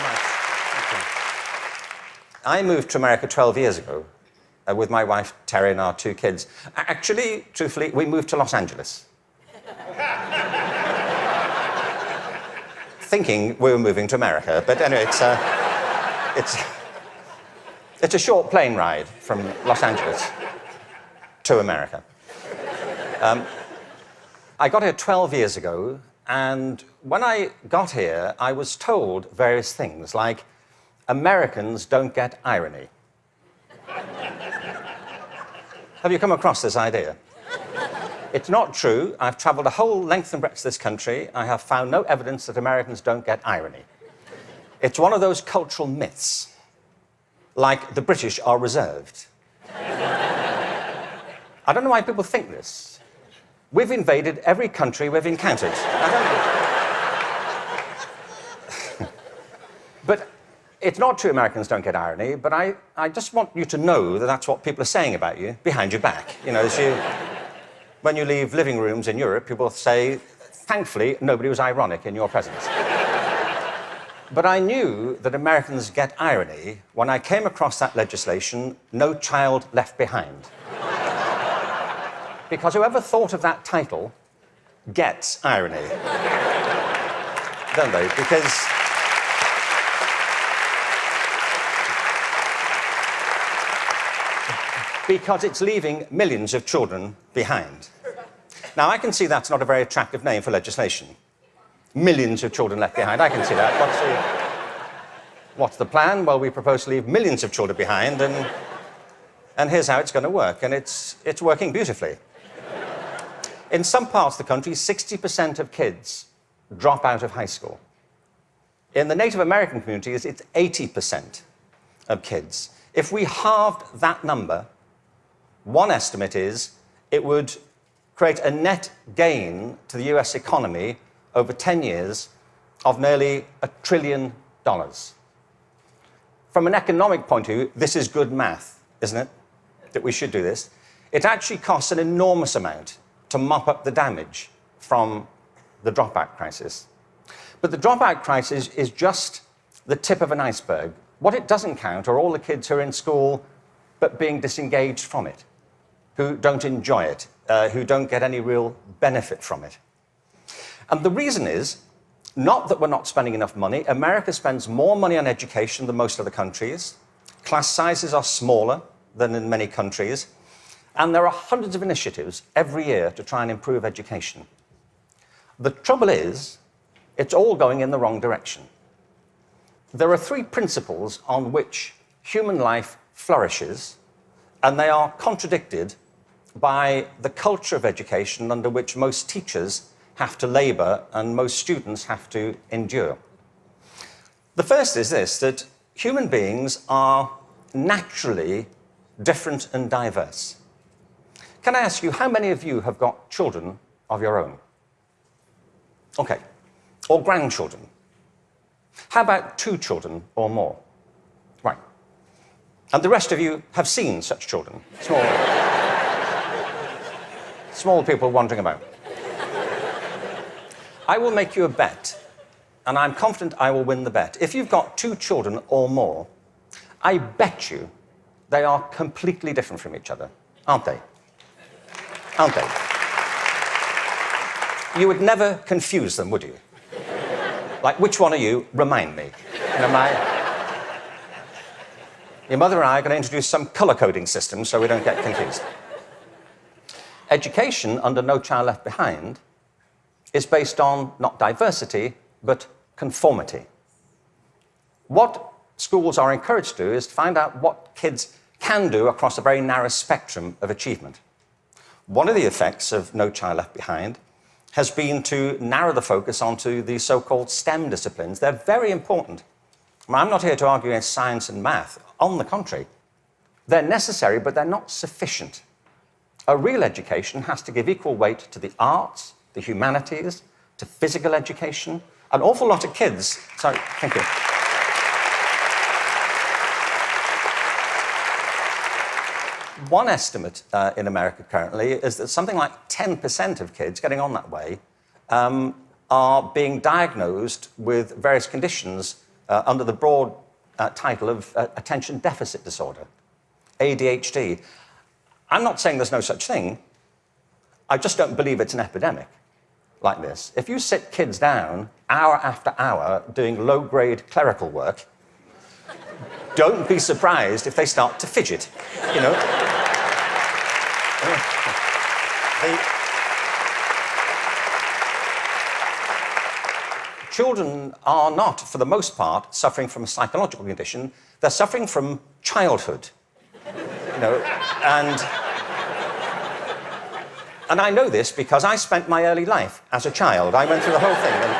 very much. Thank you. I moved to America 12 years ago with my wife, Terry, and our 2 kids. Actually, truthfully, we moved to Los Angeles. Thinking we were moving to America, but anyway, it's a short plane ride from Los Angeles to America. I got here 12 years ago, and when I got here, I was told various things, like, Americans don't get irony. Have you come across this idea? It's not true. I've travelled a whole length and breadth of this country. I have found no evidence that Americans don't get irony. It's one of those cultural myths, like the British are reserved. I don't know why people think this. We've invaded every country we've encountered. But it's not true Americans don't get irony, but I just want you to know that that's what people are saying about you behind your back. You know, when you leave living rooms in Europe, people say, thankfully, nobody was ironic in your presence. But I knew that Americans get irony when I came across that legislation, No Child Left Behind. Because whoever thought of that title gets irony. Don't they? Because it's leaving millions of children behind. Now, I can see that's not a very attractive name for legislation. Millions of children left behind. I can see that. What's the plan? Well, we propose to leave millions of children behind, and here's how it's going to work. And it's working beautifully. In some parts of the country, 60% of kids drop out of high school. In the Native American communities, it's 80% of kids. If we halved that number, one estimate is it would create a net gain to the US economy over 10 years of nearly $1 trillion. From an economic point of view, this is good math, isn't it? That we should do this. It actually costs an enormous amount to mop up the damage from the dropout crisis. But the dropout crisis is just the tip of an iceberg. What it doesn't count are all the kids who are in school but being disengaged from it, who don't enjoy it, who don't get any real benefit from it. And the reason is not that we're not spending enough money. America spends more money on education than most other countries. Class sizes are smaller than in many countries. And there are hundreds of initiatives every year to try and improve education. The trouble is, it's all going in the wrong direction. There are 3 principles on which human life flourishes, and they are contradicted by the culture of education under which most teachers have to labour and most students have to endure. The first is this, that human beings are naturally different and diverse. Can I ask you, how many of you have got children of your own? OK. Or grandchildren? How about 2 children or more? Right. And the rest of you have seen such children? Small people wandering about. I will make you a bet, and I'm confident I will win the bet. If you've got 2 children or more, I bet you they are completely different from each other, aren't they? Aren't they? You would never confuse them, would you? Like, which one are you? Remind me. You know, your mother and I are going to introduce some colour-coding system so we don't get confused. Education under No Child Left Behind is based on not diversity, but conformity. What schools are encouraged to do is to find out what kids can do across a very narrow spectrum of achievement. One of the effects of No Child Left Behind has been to narrow the focus onto the so-called STEM disciplines. They're very important. I'm not here to argue against science and math. On the contrary, they're necessary, but they're not sufficient. A real education has to give equal weight to the arts, the humanities, to physical education. An awful lot of kids... Sorry, thank you. One estimate in America currently is that something like 10% of kids getting on that way are being diagnosed with various conditions under the broad title of attention deficit disorder, ADHD. I'm not saying there's no such thing. I just don't believe it's an epidemic like this. If you sit kids down hour after hour doing low-grade clerical work, don't be surprised if they start to fidget, you know. Children are not, for the most part, suffering from a psychological condition. They're suffering from childhood, you know, and I know this because I spent my early life as a child. I went through the whole thing. And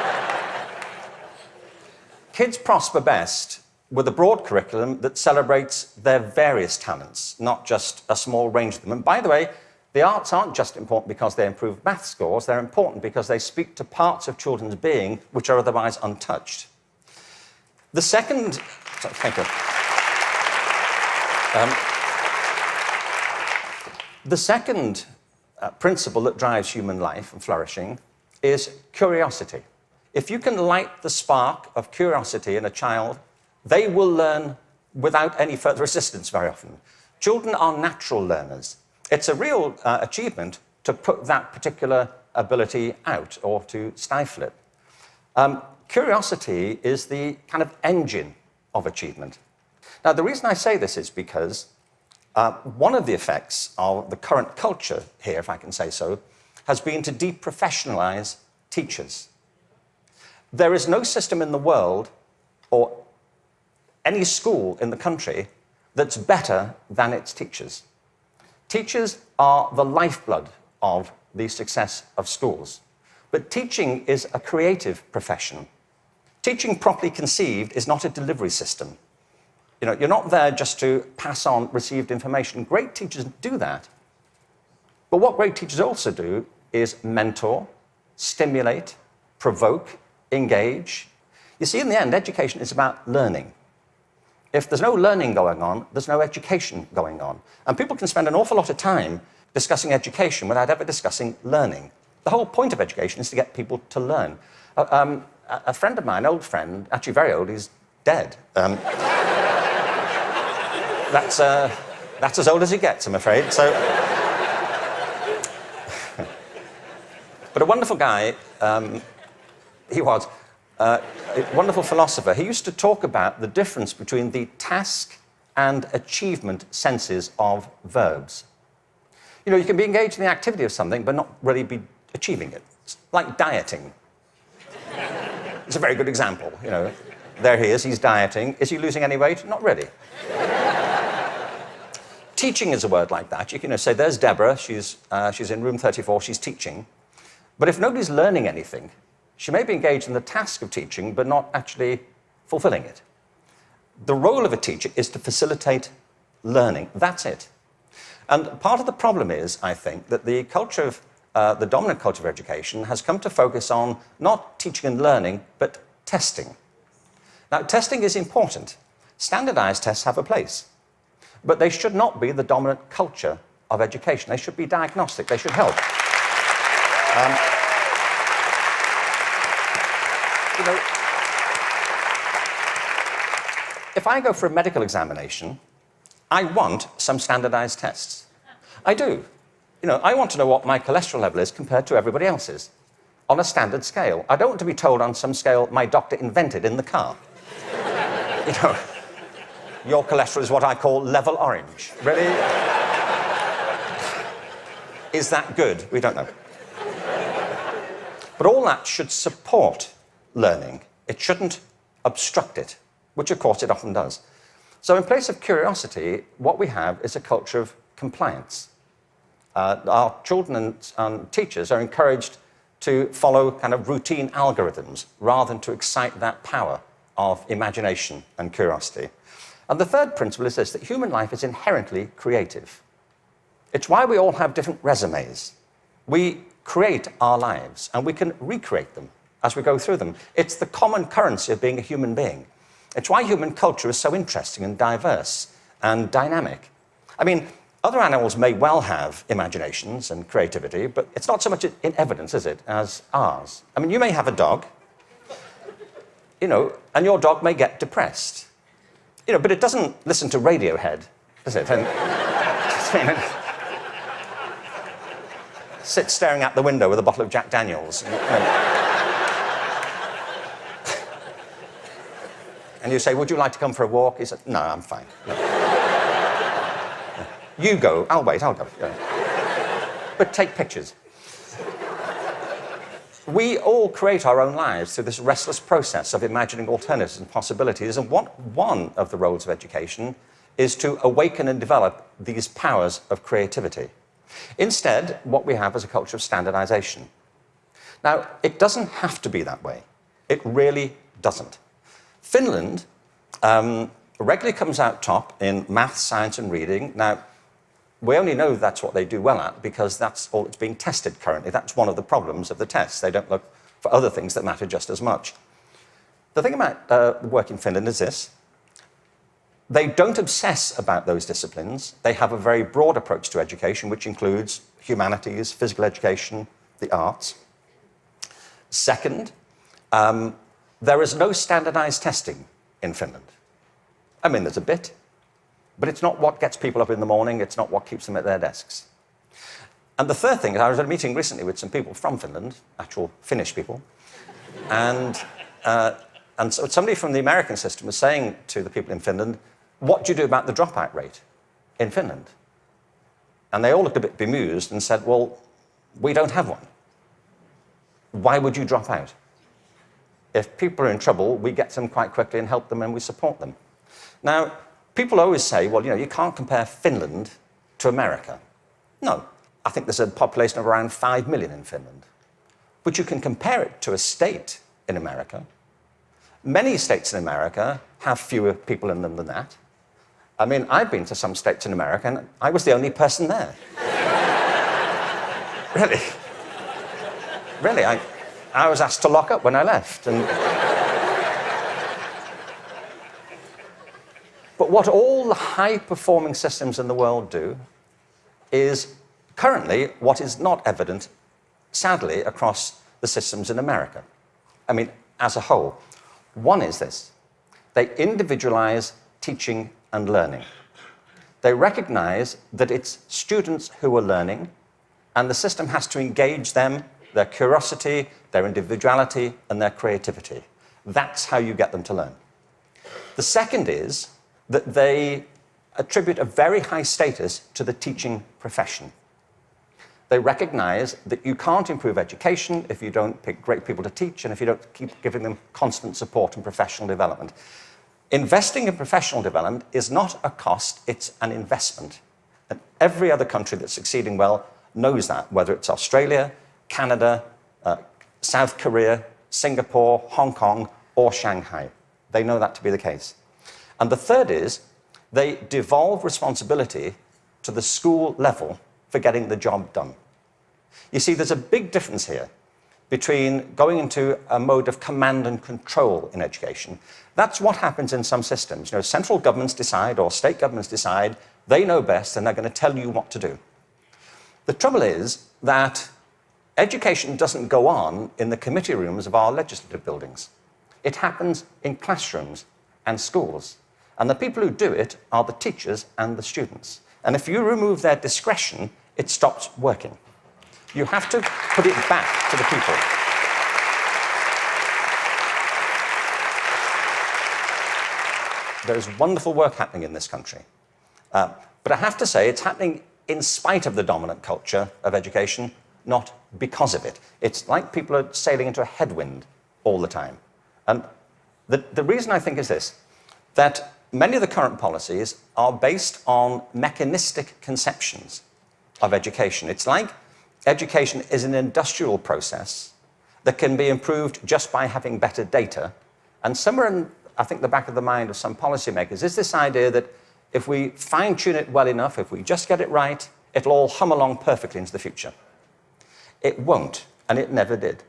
kids prosper best with a broad curriculum that celebrates their various talents, not just a small range of them. And by the way, the arts aren't just important because they improve math scores, they're important because they speak to parts of children's being which are otherwise untouched. The second... Sorry, thank you. The second principle that drives human life and flourishing is curiosity. If you can light the spark of curiosity in a child, they will learn without any further assistance very often. Children are natural learners. It's a real achievement to put that particular ability out or to stifle it. Curiosity is the kind of engine of achievement. Now, the reason I say this is because one of the effects of the current culture here, if I can say so, has been to deprofessionalize teachers. There is no system in the world or any school in the country that's better than its teachers. Teachers are the lifeblood of the success of schools. But teaching is a creative profession. Teaching properly conceived is not a delivery system. You know, you're not there just to pass on received information. Great teachers do that. But what great teachers also do is mentor, stimulate, provoke, engage. You see, in the end, education is about learning. If there's no learning going on, there's no education going on. And people can spend an awful lot of time discussing education without ever discussing learning. The whole point of education is to get people to learn. A friend of mine, old friend, actually very old, he's dead. That's as old as it gets, I'm afraid. So, but a wonderful guy, he was. A wonderful philosopher. He used to talk about the difference between the task and achievement senses of verbs. You know, you can be engaged in the activity of something, but not really be achieving it. It's like dieting. It's a very good example, you know. There he is, he's dieting. Is he losing any weight? Not really. Teaching is a word like that. You can say, there's Deborah, she's in room 34, she's teaching. But if nobody's learning anything, she may be engaged in the task of teaching, but not actually fulfilling it. The role of a teacher is to facilitate learning. That's it. And part of the problem is, I think, that the culture of, the dominant culture of education has come to focus on not teaching and learning, but testing. Now, testing is important. Standardized tests have a place. But they should not be the dominant culture of education. They should be diagnostic. They should help. You know, if I go for a medical examination, I want some standardized tests. I do. You know, I want to know what my cholesterol level is compared to everybody else's on a standard scale. I don't want to be told on some scale my doctor invented in the car. You know, your cholesterol is what I call level orange. Really? Is that good? We don't know. But all that should support learning. It shouldn't obstruct it, which of course it often does. So in place of curiosity, what we have is a culture of compliance. Our children and teachers are encouraged to follow kind of routine algorithms rather than to excite that power of imagination and curiosity. And the third principle is this, that human life is inherently creative. It's why we all have different resumes. We create our lives and we can recreate them as we go through them. It's the common currency of being a human being. It's why human culture is so interesting and diverse and dynamic. I mean, other animals may well have imaginations and creativity, but it's not so much in evidence, is it, as ours. I mean, you may have a dog. you know, and your dog may get depressed. You know, but it doesn't listen to Radiohead, does it? And, sit staring out the window with a bottle of Jack Daniels. And you say, would you like to come for a walk? He said, no, I'm fine. No. You go. I'll wait, I'll go. But take pictures. We all create our own lives through this restless process of imagining alternatives and possibilities, and one of the roles of education is to awaken and develop these powers of creativity. Instead, what we have is a culture of standardization. Now, it doesn't have to be that way. It really doesn't. Finland regularly comes out top in maths, science, and reading. Now, we only know that's what they do well at because that's all that's being tested currently. That's one of the problems of the tests. They don't look for other things that matter just as much. The thing about the work in Finland is this. They don't obsess about those disciplines. They have a very broad approach to education, which includes humanities, physical education, the arts. Second, there is no standardized testing in Finland. I mean, there's a bit, but it's not what gets people up in the morning. It's not what keeps them at their desks. And the third thing is, I was at a meeting recently with some people from Finland, actual Finnish people, and so somebody from the American system was saying to the people in Finland, what do you do about the dropout rate in Finland? And they all looked a bit bemused and said, well, we don't have one. Why would you drop out? If people are in trouble, we get them quite quickly and help them and we support them. Now, people always say, well, you know, you can't compare Finland to America. No, I think there's a population of around 5 million in Finland. But you can compare it to a state in America. Many states in America have fewer people in them than that. I mean, I've been to some states in America, and I was the only person there. Really. Really, I was asked to lock up when I left. But what all the high-performing systems in the world do is currently what is not evident, sadly, across the systems in America. I mean, as a whole. One is this. They individualize teaching and learning. They recognize that it's students who are learning, and the system has to engage them, their curiosity, their individuality, and their creativity. That's how you get them to learn. The second is that they attribute a very high status to the teaching profession. They recognize that you can't improve education if you don't pick great people to teach and if you don't keep giving them constant support and professional development. Investing in professional development is not a cost, it's an investment. And every other country that's succeeding well knows that, whether it's Australia, Canada, South Korea, Singapore, Hong Kong, or Shanghai. They know that to be the case. And the third is they devolve responsibility to the school level for getting the job done. You see, there's a big difference here between going into a mode of command and control in education. That's what happens in some systems. You know, central governments decide or state governments decide, they know best and they're going to tell you what to do. The trouble is that education doesn't go on in the committee rooms of our legislative buildings. It happens in classrooms and schools. And the people who do it are the teachers and the students. And if you remove their discretion, it stops working. You have to put it back to the people. There's wonderful work happening in this country. But I have to say, it's happening in spite of the dominant culture of education, not because of it. It's like people are sailing into a headwind all the time. And the reason I think is this, that many of the current policies are based on mechanistic conceptions of education. It's like education is an industrial process that can be improved just by having better data. And somewhere in, I think, the back of the mind of some policymakers is this idea that if we fine-tune it well enough, if we just get it right, it'll all hum along perfectly into the future. It won't, and it never did.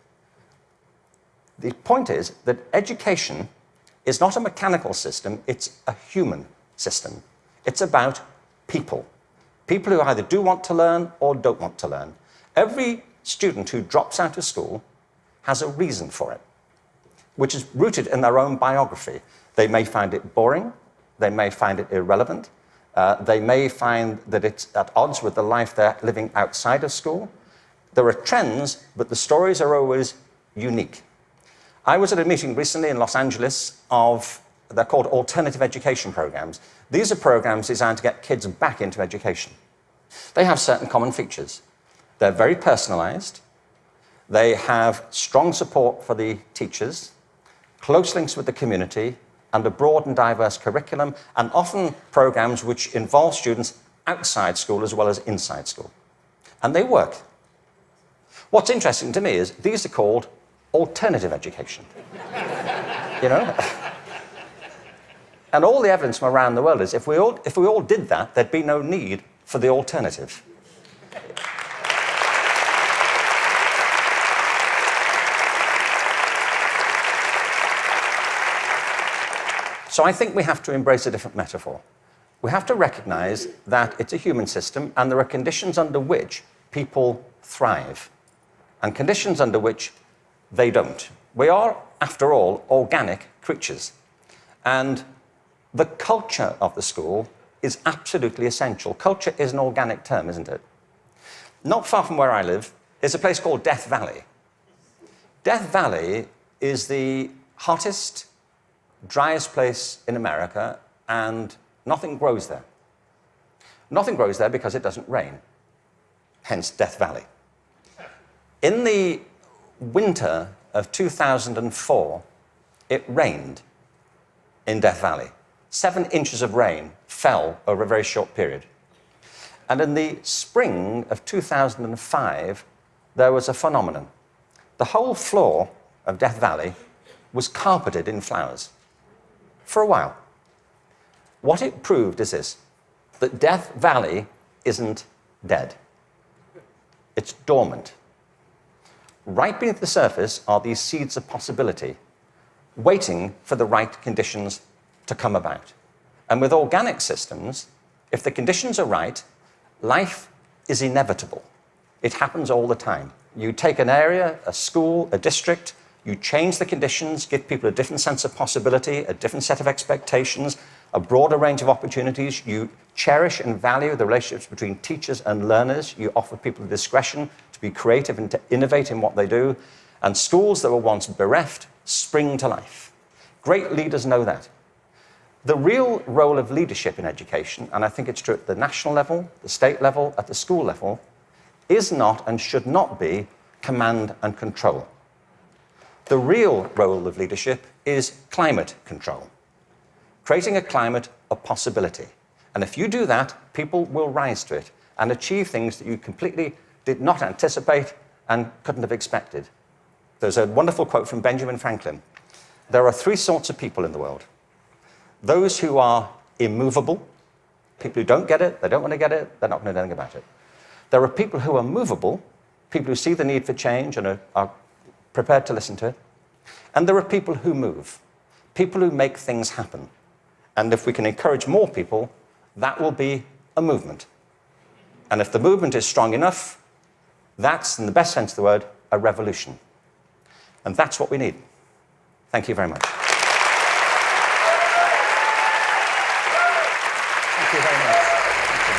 The point is that education is not a mechanical system, it's a human system. It's about people. People who either do want to learn or don't want to learn. Every student who drops out of school has a reason for it. which is rooted in their own biography. They may find it boring, they may find it irrelevant, they may find that it's at odds with the life they're living outside of school. There are trends, but the stories are always unique. I was at a meeting recently in Los Angeles they're called alternative education programs. These are programs designed to get kids back into education. They have certain common features. They're very personalized. They have strong support for the teachers, close links with the community, and a broad and diverse curriculum, and often programs which involve students outside school as well as inside school. And they work. What's interesting to me is these are called alternative education. You know? And all the evidence from around the world is if we all did that, there'd be no need for the alternative. So I think we have to embrace a different metaphor. We have to recognize that it's a human system and there are conditions under which people thrive and conditions under which they don't. We are, after all, organic creatures. And the culture of the school is absolutely essential. Culture is an organic term, isn't it? Not far from where I live is a place called Death Valley. Death Valley is the hottest, driest place in America, and nothing grows there. Nothing grows there because it doesn't rain, hence Death Valley. In the winter of 2004, it rained in Death Valley. 7 inches of rain fell over a very short period. And in the spring of 2005, there was a phenomenon. The whole floor of Death Valley was carpeted in flowers for a while. What it proved is this, that Death Valley isn't dead. It's dormant. Right beneath the surface are these seeds of possibility, waiting for the right conditions to come about. And with organic systems, if the conditions are right, life is inevitable. It happens all the time. You take an area, a school, a district, you change the conditions, give people a different sense of possibility, a different set of expectations, a broader range of opportunities. You cherish and value the relationships between teachers and learners. You offer people the discretion to be creative and to innovate in what they do. And schools that were once bereft spring to life. Great leaders know that. The real role of leadership in education, and I think it's true at the national level, the state level, at the school level, is not and should not be command and control. The real role of leadership is climate control, creating a climate of possibility. And if you do that, people will rise to it and achieve things that you completely did not anticipate and couldn't have expected. There's a wonderful quote from Benjamin Franklin. There are 3 sorts of people in the world. Those who are immovable, people who don't get it, they don't want to get it, they're not going to do anything about it. There are people who are movable, people who see the need for change and are prepared to listen to it. And there are people who move, people who make things happen. And if we can encourage more people, that will be a movement. And if the movement is strong enough, that's, in the best sense of the word, a revolution. And that's what we need. Thank you very much. Thank you very much. Thank you.